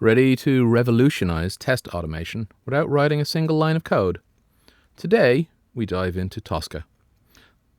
Ready to revolutionize test automation without writing a single line of code? Today, we dive into Tosca,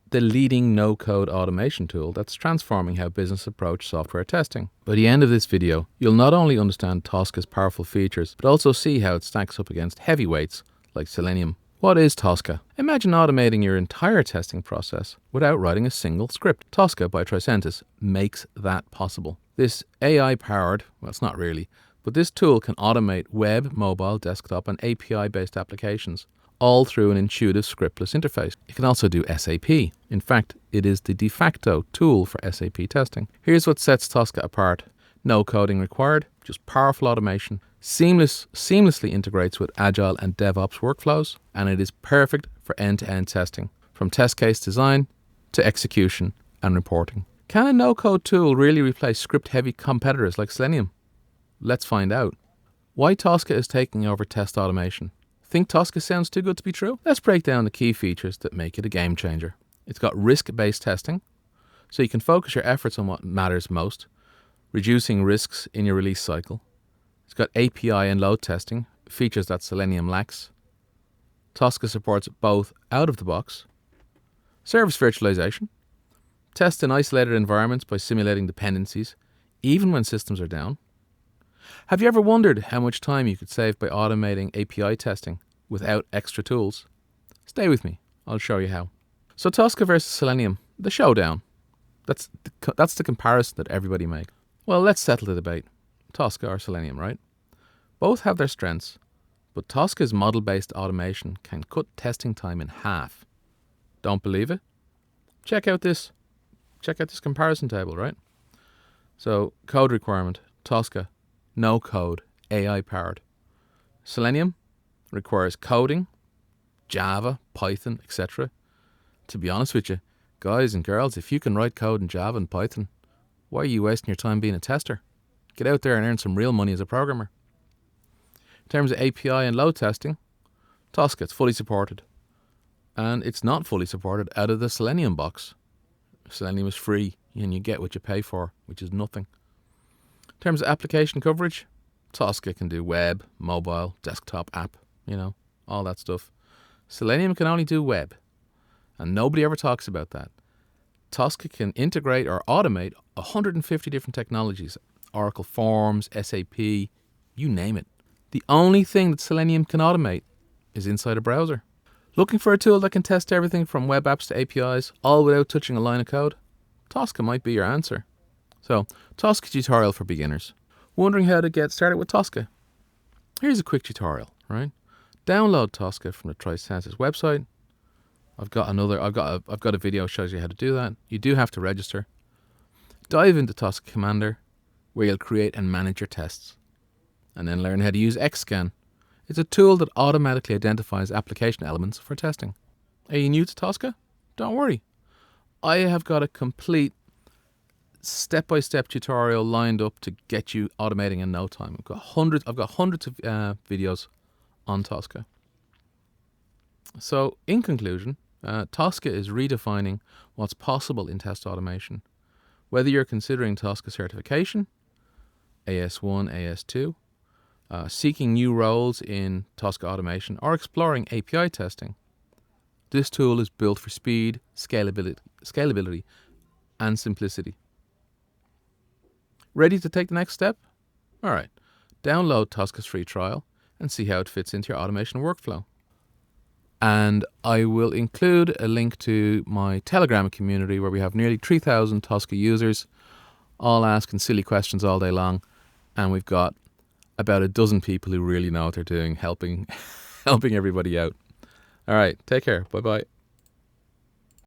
the leading no-code automation tool that's transforming how business approach software testing. By the end of this video, you'll not only understand Tosca's powerful features, but also see how it stacks up against heavyweights like Selenium. What is Tosca? Imagine automating your entire testing process without writing a single script. Tosca by Tricentis makes that possible. This AI-powered, well, it's not really, but this tool can automate web, mobile, desktop, and API-based applications, all through an intuitive scriptless interface. It can also do SAP. In fact, it is the de facto tool for SAP testing. Here's what sets Tosca apart. No coding required, just powerful automation. Seamlessly integrates with Agile and DevOps workflows, and it is perfect for end-to-end testing, from test case design to execution and reporting. Can a no-code tool really replace script-heavy competitors like Selenium? Let's find out. Why Tosca is taking over test automation. Think Tosca sounds too good to be true? Let's break down the key features that make it a game changer. It's got risk-based testing, so you can focus your efforts on what matters most, reducing risks in your release cycle. It's got API and load testing, features that Selenium lacks. Tosca supports both out of the box. Service virtualization. Test in isolated environments by simulating dependencies, even when systems are down. Have you ever wondered how much time you could save by automating API testing without extra tools? Stay with me, I'll show you how. So Tosca versus Selenium, the showdown. That's the comparison that everybody makes. Well, let's settle the debate. Tosca or Selenium, right? Both have their strengths, but Tosca's model-based automation can cut testing time in half. Don't believe it? Check out this comparison table, right? So, code requirement, Tosca, no code, AI powered. Selenium requires coding, Java, Python, etc. To be honest with you, guys and girls, if you can write code in Java and Python, why are you wasting your time being a tester? Get out there and earn some real money as a programmer. In terms of API and load testing, Tosca is fully supported. And it's not fully supported out of the Selenium box. Selenium is free and you get what you pay for, which is nothing. In terms of application coverage, Tosca can do web, mobile, desktop app, all that stuff. Selenium can only do web, and nobody ever talks about that. Tosca can integrate or automate 150 different technologies, Oracle Forms, SAP, you name it. The only thing that Selenium can automate is inside a browser. Looking for a tool that can test everything from web apps to APIs, all without touching a line of code? Tosca might be your answer. So, Tosca tutorial for beginners. Wondering how to get started with Tosca? Here's a quick tutorial, right? Download Tosca from the Tricentis website. I've got a video that shows you how to do that. You do have to register. Dive into Tosca Commander, where you'll create and manage your tests. And then learn how to use Xscan. It's a tool that automatically identifies application elements for testing. Are you new to Tosca? Don't worry. I have got a complete step-by-step tutorial lined up to get you automating in no time. I've got hundreds of videos on Tosca. So, in conclusion, Tosca is redefining what's possible in test automation. Whether you're considering Tosca certification, AS1, AS2, seeking new roles in Tosca automation, or exploring API testing, this tool is built for speed, scalability, and simplicity. Ready to take the next step? All right, download Tosca's free trial and see how it fits into your automation workflow. And I will include a link to my Telegram community where we have nearly 3,000 Tosca users, all asking silly questions all day long. And we've got about a dozen people who really know what they're doing, helping everybody out. All right, take care. Bye-bye.